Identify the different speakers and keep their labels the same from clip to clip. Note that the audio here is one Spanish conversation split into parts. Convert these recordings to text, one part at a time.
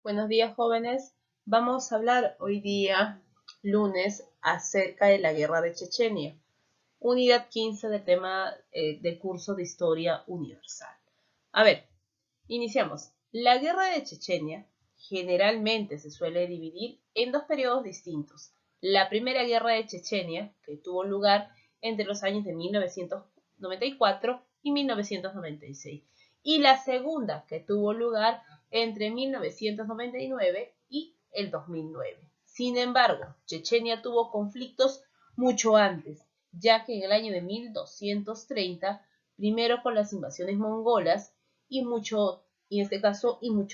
Speaker 1: Buenos días, jóvenes. Vamos a hablar hoy día, lunes, acerca de la guerra de Chechenia. Unidad 15 del tema del curso de Historia Universal. A ver, iniciamos. La guerra de Chechenia generalmente se suele dividir en dos periodos distintos. La primera guerra de Chechenia, que tuvo lugar entre los años de 1994 y 1996. Y la segunda, que tuvo lugar entre 1999 y el 2009. Sin embargo, Chechenia tuvo conflictos mucho antes, ya que en el año de 1230, primero con las invasiones mongolas y mucho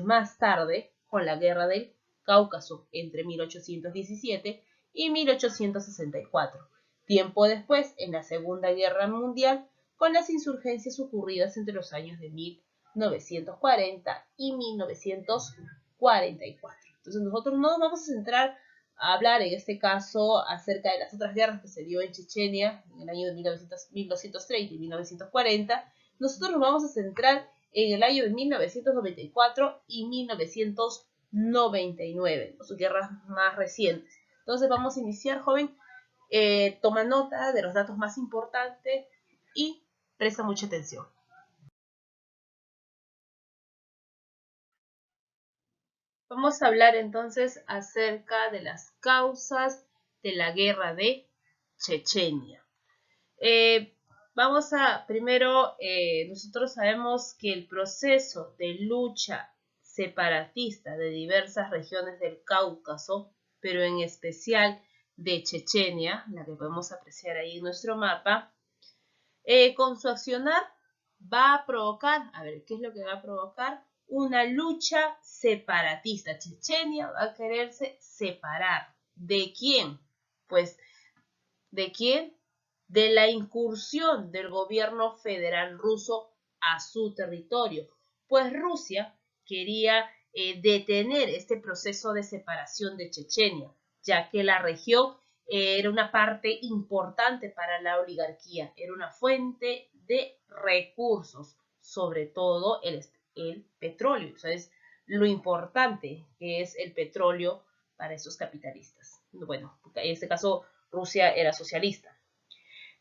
Speaker 1: más tarde con la guerra del Cáucaso entre 1817 y 1864. Tiempo después, en la Segunda Guerra Mundial, con las insurgencias ocurridas entre los años de 1940 y 1944. Entonces nosotros no nos vamos a centrar a hablar en este caso acerca de las otras guerras que se dio en Chechenia en el año de 1230 y 1940. Nosotros nos vamos a centrar en el año de 1994 y 1999, sus guerras más recientes. Entonces vamos a iniciar, joven. Toma nota de los datos más importantes y presta mucha atención. Vamos a hablar entonces acerca de las causas de la guerra de Chechenia. Nosotros sabemos que el proceso de lucha separatista de diversas regiones del Cáucaso, pero en especial de Chechenia, la que podemos apreciar ahí en nuestro mapa, con su accionar va a provocar, ¿qué es lo que va a provocar? Una lucha separatista. Chechenia va a quererse separar. ¿De quién? Pues, ¿de quién? De la incursión del gobierno federal ruso a su territorio. Pues Rusia quería detener este proceso de separación de Chechenia, ya que la región era una parte importante para la oligarquía, era una fuente de recursos, sobre todo el petróleo. ¿Sabes lo importante que es el petróleo para esos capitalistas? Bueno, en este caso Rusia era socialista.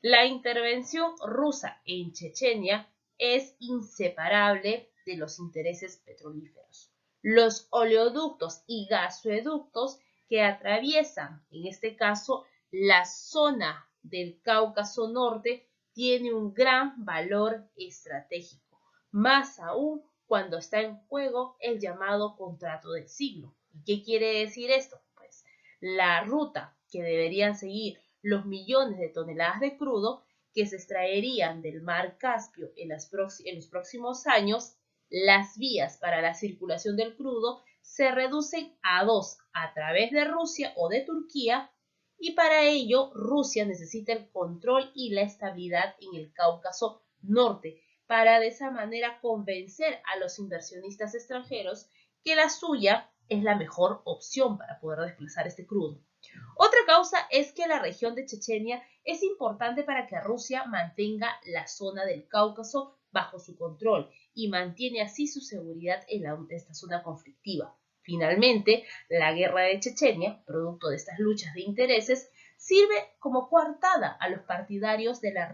Speaker 1: La intervención rusa en Chechenia es inseparable de los intereses petrolíferos. Los oleoductos y gasoductos que atraviesan, en este caso, la zona del Cáucaso Norte, tiene un gran valor estratégico, más aún cuando está en juego el llamado contrato del siglo. ¿Y qué quiere decir esto? Pues la ruta que deberían seguir los millones de toneladas de crudo que se extraerían del mar Caspio en los próximos años, las vías para la circulación del crudo se reducen a dos, a través de Rusia o de Turquía, y para ello Rusia necesita el control y la estabilidad en el Cáucaso Norte, para de esa manera convencer a los inversionistas extranjeros que la suya es la mejor opción para poder desplazar este crudo. Otra causa es que la región de Chechenia es importante para que Rusia mantenga la zona del Cáucaso bajo su control y mantiene así su seguridad en esta zona conflictiva. Finalmente, la guerra de Chechenia, producto de estas luchas de intereses, sirve como coartada a los partidarios de la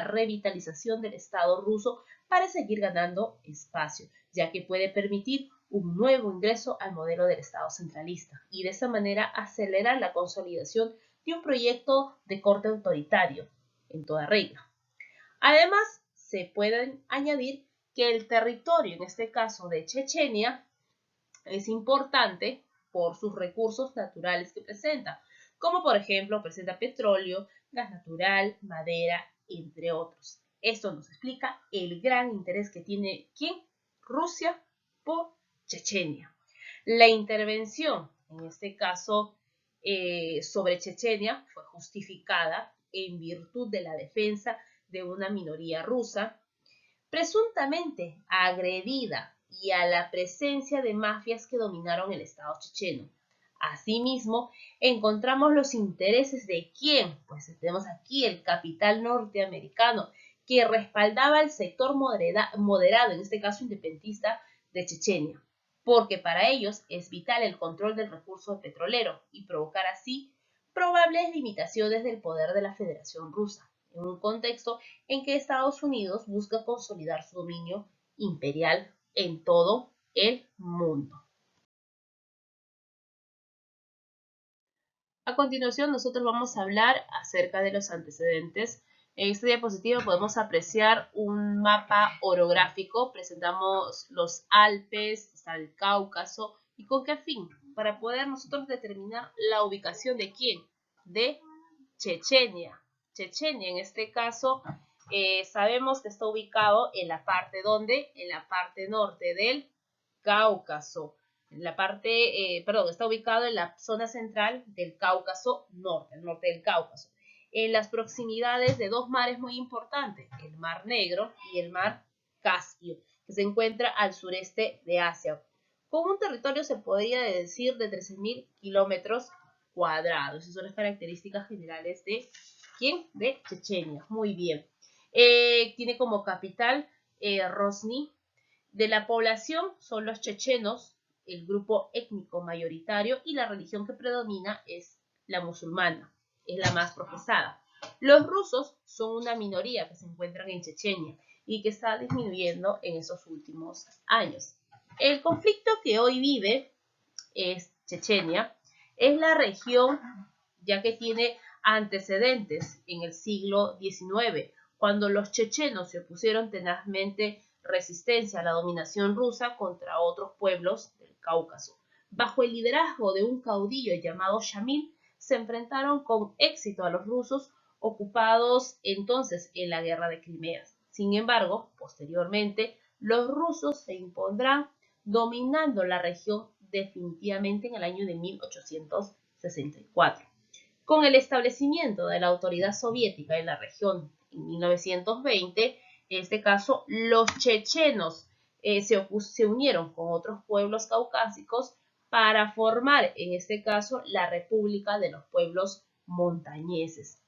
Speaker 1: revitalización del Estado ruso para seguir ganando espacio, ya que puede permitir un nuevo ingreso al modelo del Estado centralista y de esa manera acelerar la consolidación de un proyecto de corte autoritario en toda regla. Además, se puede añadir que el territorio, en este caso de Chechenia, es importante por sus recursos naturales que presenta, como por ejemplo presenta petróleo, gas natural, madera, entre otros. Esto nos explica el gran interés que tiene ¿quién? Rusia por Chechenia. La intervención, en este caso sobre Chechenia, fue justificada en virtud de la defensa de una minoría rusa, presuntamente agredida, y a la presencia de mafias que dominaron el Estado checheno. Asimismo, encontramos los intereses de quién, pues tenemos aquí el capital norteamericano que respaldaba al sector moderado, en este caso independentista de Chechenia. porque para ellos es vital el control del recurso petrolero y provocar así probables limitaciones del poder de la Federación Rusa, en un contexto en que Estados Unidos busca consolidar su dominio imperial en todo el mundo. A continuación, nosotros vamos a hablar acerca de los antecedentes. En esta diapositiva podemos apreciar un mapa orográfico. Presentamos los Alpes, está el Cáucaso. ¿Y con qué fin? Para poder nosotros determinar la ubicación de quién, de Chechenia. Chechenia, en este caso, sabemos que está ubicado en la parte ¿dónde? En la parte norte del Cáucaso. Está ubicado en la zona central del Cáucaso norte, el norte del Cáucaso, en las proximidades de dos mares muy importantes, el Mar Negro y el Mar Caspio, que se encuentra al sureste de Asia, con un territorio, se podría decir, de 13.000 kilómetros cuadrados. Esas son las características generales de ¿quién? De Chechenia. Muy bien. Tiene como capital Grozny. De la población son los chechenos, el grupo étnico mayoritario, y la religión que predomina es la musulmana, es la más profesada. Los rusos son una minoría que se encuentran en Chechenia y que está disminuyendo en esos últimos años. El conflicto que hoy vive es Chechenia, es la región ya que tiene antecedentes en el siglo XIX, cuando los chechenos se opusieron tenazmente resistencia a la dominación rusa contra otros pueblos del Cáucaso. Bajo el liderazgo de un caudillo llamado Shamil, se enfrentaron con éxito a los rusos ocupados entonces en la guerra de Crimea. Sin embargo, posteriormente, los rusos se impondrán dominando la región definitivamente en el año de 1864. Con el establecimiento de la autoridad soviética en la región en 1920, en este caso, los chechenos se unieron con otros pueblos caucásicos para formar, en este caso, la República de los Pueblos Montañeses.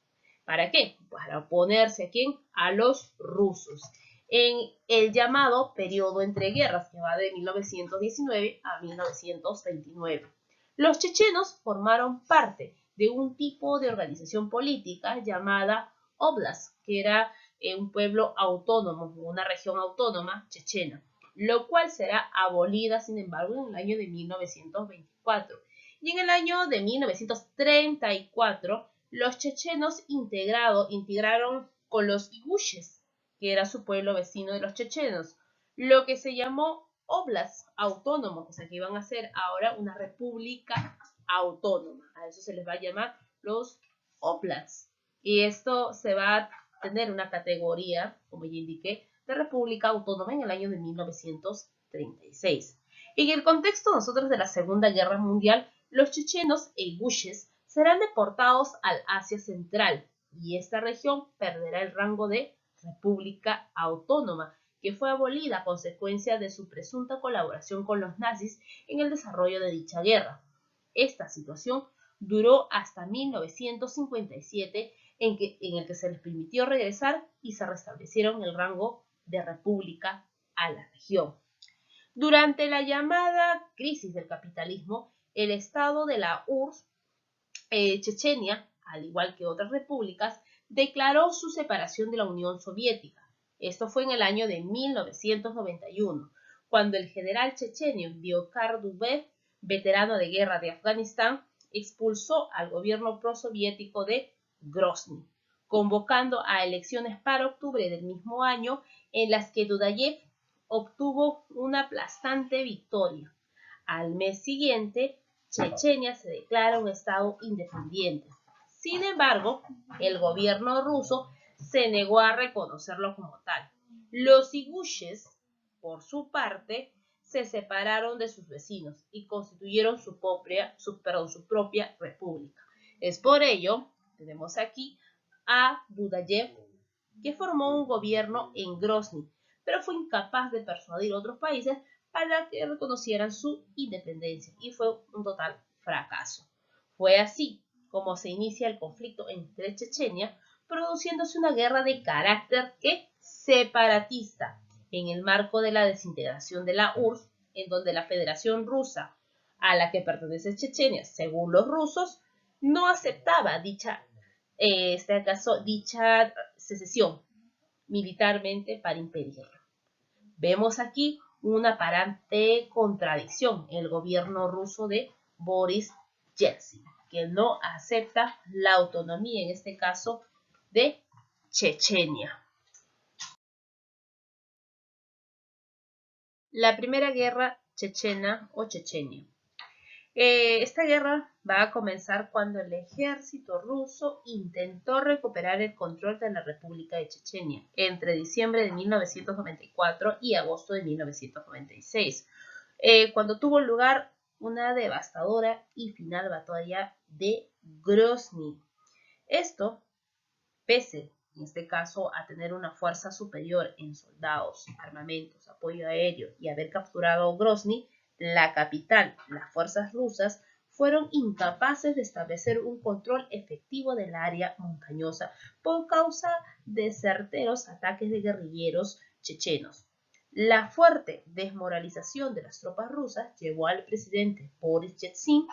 Speaker 1: ¿Para qué? Para oponerse ¿a quién? A los rusos. En el llamado periodo entre guerras, que va de 1919 a 1929. Los chechenos formaron parte de un tipo de organización política llamada Oblast, que era un pueblo autónomo, una región autónoma chechena, lo cual será abolida, sin embargo, en el año de 1924. Y en el año de 1934, los chechenos integraron con los ingushes, que era su pueblo vecino de los chechenos, lo que se llamó Oblast autónomo, o sea que iban a ser ahora una república autónoma. A eso se les va a llamar los Oblasts. Y esto se va a tener una categoría, como ya indiqué, de república autónoma en el año de 1936. En el contexto nosotros de la Segunda Guerra Mundial, los chechenos e ingushes serán deportados al Asia Central y esta región perderá el rango de república autónoma, que fue abolida a consecuencia de su presunta colaboración con los nazis en el desarrollo de dicha guerra. Esta situación duró hasta 1957, en el que se les permitió regresar y se restablecieron el rango de república a la región. Durante la llamada crisis del capitalismo, el Estado de la URSS, Chechenia, al igual que otras repúblicas, declaró su separación de la Unión Soviética. Esto fue en el año de 1991, cuando el general chechenio Diokar Dubev, veterano de guerra de Afganistán, expulsó al gobierno prosoviético de Grozny, convocando a elecciones para octubre del mismo año, en las que Dudayev obtuvo una aplastante victoria. Al mes siguiente, Chechenia se declara un estado independiente. Sin embargo, el gobierno ruso se negó a reconocerlo como tal. Los ingushes, por su parte, se separaron de sus vecinos y constituyeron su propia república. Es por ello, tenemos aquí a Dudayev, que formó un gobierno en Grozny, pero fue incapaz de persuadir a otros países para que reconocieran su independencia y fue un total fracaso. Fue así como se inicia el conflicto entre Chechenia, produciéndose una guerra de carácter separatista en el marco de la desintegración de la URSS en donde la Federación Rusa a la que pertenece Chechenia, según los rusos, no aceptaba dicha secesión militarmente para impedirlo. Vemos aquí una aparente contradicción en el gobierno ruso de Boris Yeltsin, que no acepta la autonomía, en este caso, de Chechenia. La Primera Guerra Chechena o Chechenia. Esta guerra va a comenzar cuando el ejército ruso intentó recuperar el control de la República de Chechenia entre diciembre de 1994 y agosto de 1996, cuando tuvo lugar una devastadora y final batalla de Grozny. Esto, pese en este caso a tener una fuerza superior en soldados, armamentos, apoyo aéreo y haber capturado Grozny, la capital, las fuerzas rusas fueron incapaces de establecer un control efectivo del área montañosa por causa de certeros ataques de guerrilleros chechenos. La fuerte desmoralización de las tropas rusas llevó al presidente Boris Yeltsin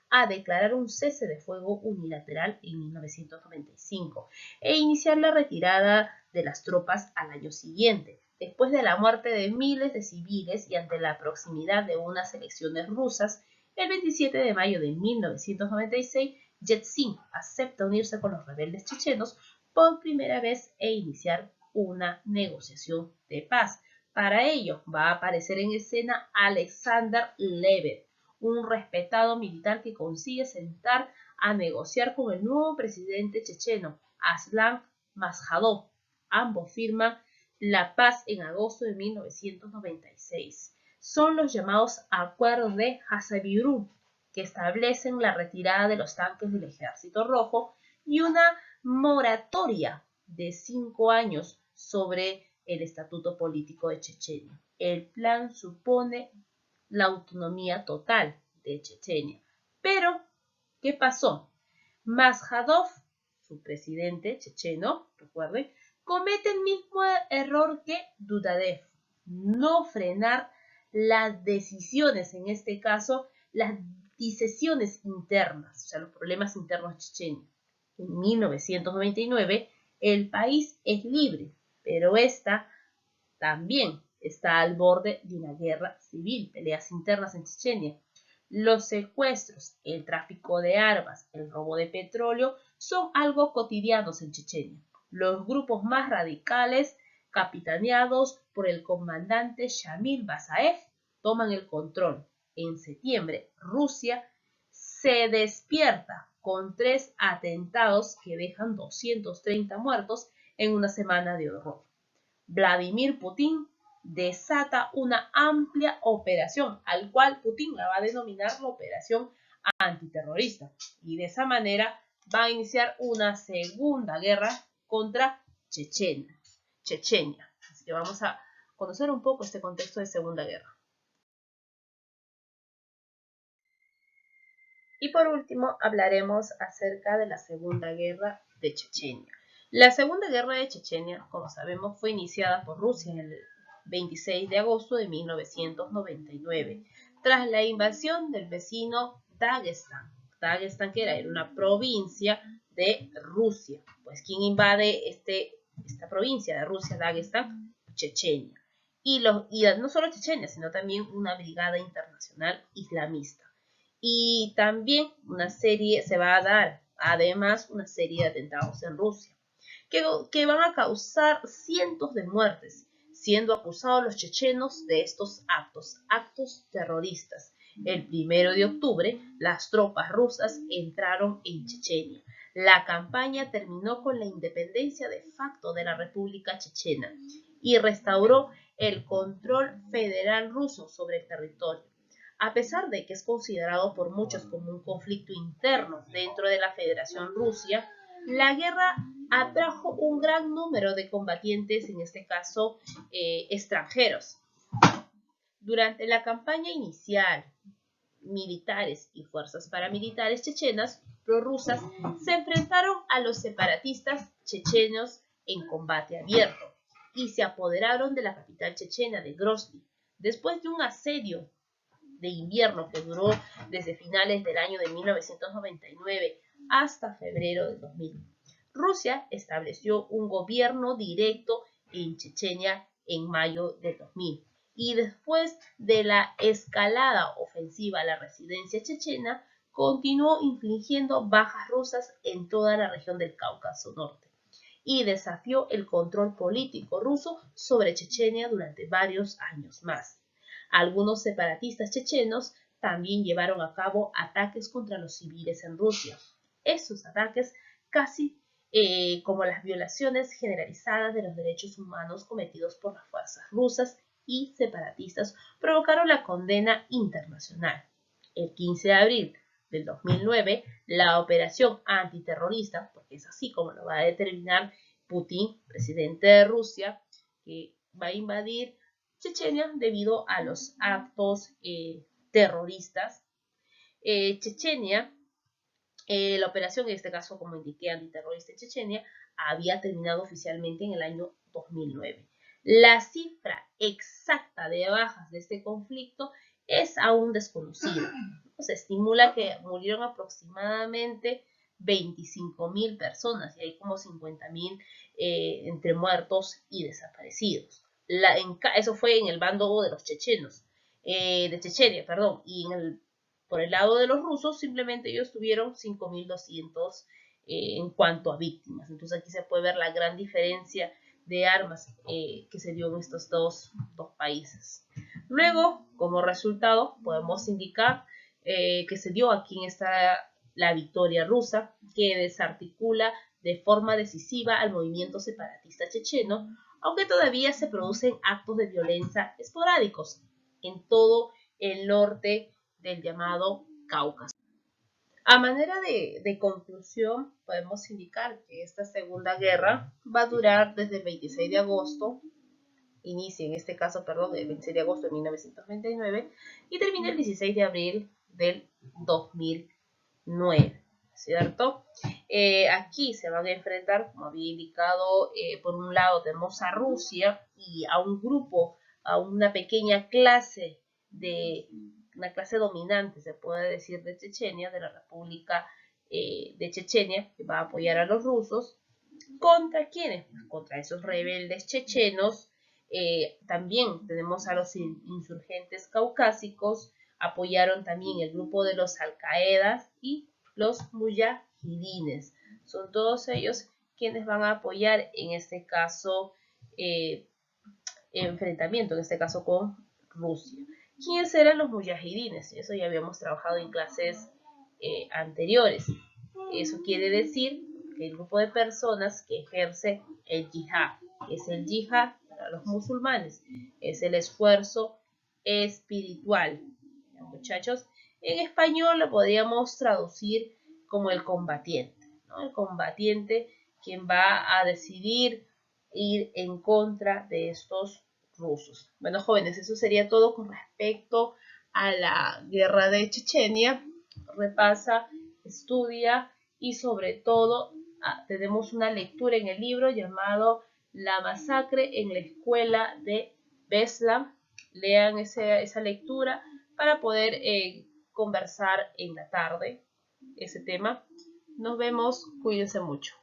Speaker 1: a declarar un cese de fuego unilateral en 1995 e iniciar la retirada de las tropas al año siguiente, después de la muerte de miles de civiles y ante la proximidad de unas elecciones rusas. El 27 de mayo de 1996, Yeltsin acepta unirse con los rebeldes chechenos por primera vez e iniciar una negociación de paz. Para ello va a aparecer en escena Alexander Lebedev, un respetado militar que consigue sentar a negociar con el nuevo presidente checheno, Aslan Maskhadov. Ambos firman la paz en agosto de 1996. Son los llamados Acuerdos de Hasavyrun, que establecen la retirada de los tanques del Ejército Rojo y una moratoria de 5 años sobre el estatuto político de Chechenia. El plan supone la autonomía total de Chechenia. Pero, ¿qué pasó? Maskhadov, su presidente checheno, recuerden, comete el mismo error que Dudayev, no frenar las decisiones, en este caso, las disensiones internas, o sea, los problemas internos de Chechenia. En 1999, el país es libre, pero esta también está al borde de una guerra civil, peleas internas en Chechenia. Los secuestros, el tráfico de armas, el robo de petróleo son algo cotidianos en Chechenia. Los grupos más radicales, capitaneados por el comandante Shamil Basaev, toman el control. En septiembre, Rusia se despierta con 3 atentados que dejan 230 muertos en una semana de horror. Vladimir Putin desata una amplia operación, al cual Putin la va a denominar la operación antiterrorista, y de esa manera va a iniciar una segunda guerra contra Chechenia. Así que vamos a conocer un poco este contexto de Segunda Guerra. Y por último hablaremos acerca de la Segunda Guerra de Chechenia. La Segunda Guerra de Chechenia, como sabemos, fue iniciada por Rusia en el 26 de agosto de 1999, tras la invasión del vecino Daguestán. Daguestán, que era una provincia de Rusia. Pues, ¿quién invade esta provincia de Rusia, Daguestán? Chechenia. Y no solo Chechenia, sino también una brigada internacional islamista. Y también se va a dar, además, una serie de atentados en Rusia, que van a causar cientos de muertes, siendo acusados los chechenos de estos actos terroristas. El 1 de octubre, las tropas rusas entraron en Chechenia. La campaña terminó con la independencia de facto de la República Chechena y restauró el control federal ruso sobre el territorio. A pesar de que es considerado por muchos como un conflicto interno dentro de la Federación Rusia, la guerra atrajo un gran número de combatientes, en este caso extranjeros. Durante la campaña inicial, militares y fuerzas paramilitares chechenas prorrusas se enfrentaron a los separatistas chechenos en combate abierto y se apoderaron de la capital chechena de Grozny. Después de un asedio de invierno que duró desde finales del año de 1999 hasta febrero de 2000. Rusia estableció un gobierno directo en Chechenia en mayo de 2000 y después de la escalada ofensiva a la residencia chechena, continuó infligiendo bajas rusas en toda la región del Cáucaso Norte y desafió el control político ruso sobre Chechenia durante varios años más. Algunos separatistas chechenos también llevaron a cabo ataques contra los civiles en Rusia. Esos ataques, casi como las violaciones generalizadas de los derechos humanos cometidos por las fuerzas rusas y separatistas, provocaron la condena internacional. El 15 de abril del 2009, la operación antiterrorista, porque es así como lo va a determinar Putin, presidente de Rusia, que va a invadir Chechenia debido a los actos terroristas. Chechenia, la operación, en este caso, como indiqué, antiterrorista en Chechenia, había terminado oficialmente en el año 2009. La cifra exacta de bajas de este conflicto es aún desconocida. Se estimula que murieron aproximadamente 25.000 personas y hay como 50.000 entre muertos y desaparecidos. Eso fue en el bando de los chechenos, de Chechenia, perdón, y por el lado de los rusos simplemente ellos tuvieron 5.200 en cuanto a víctimas. Entonces aquí se puede ver la gran diferencia de armas que se dio en estos dos países. Luego, como resultado, podemos indicar que se dio aquí en la victoria rusa, que desarticula de forma decisiva al movimiento separatista checheno, aunque todavía se producen actos de violencia esporádicos en todo el norte del llamado Cáucaso. A manera de conclusión, podemos indicar que esta segunda guerra va a durar desde el 26 de agosto, inicia en este caso, perdón, el 26 de agosto de 1929 y termina el 16 de abril del 2009, ¿cierto? Aquí se van a enfrentar, como había indicado, por un lado tenemos a Rusia y a un grupo, a una pequeña clase una clase dominante, se puede decir, de Chechenia, de la República de Chechenia, que va a apoyar a los rusos. ¿Contra quiénes? Pues contra esos rebeldes chechenos. También tenemos a los insurgentes caucásicos, apoyaron también el grupo de los Al-Qaedas y los mujahidines. Son todos ellos quienes van a apoyar en este caso enfrentamiento, en este caso con Rusia. ¿Quiénes eran los mujahidines? Eso ya habíamos trabajado en clases anteriores. Eso quiere decir que el grupo de personas que ejerce el yihad, es el yihad para los musulmanes, es el esfuerzo espiritual. Muchachos, en español lo podríamos traducir como el combatiente, ¿no? El combatiente quien va a decidir ir en contra de estos rusos. Bueno, jóvenes, eso sería todo con respecto a la guerra de Chechenia. Repasa, estudia y sobre todo tenemos una lectura en el libro llamado La masacre en la escuela de Beslan. Lean esa lectura para poder conversar en la tarde ese tema. Nos vemos, cuídense mucho.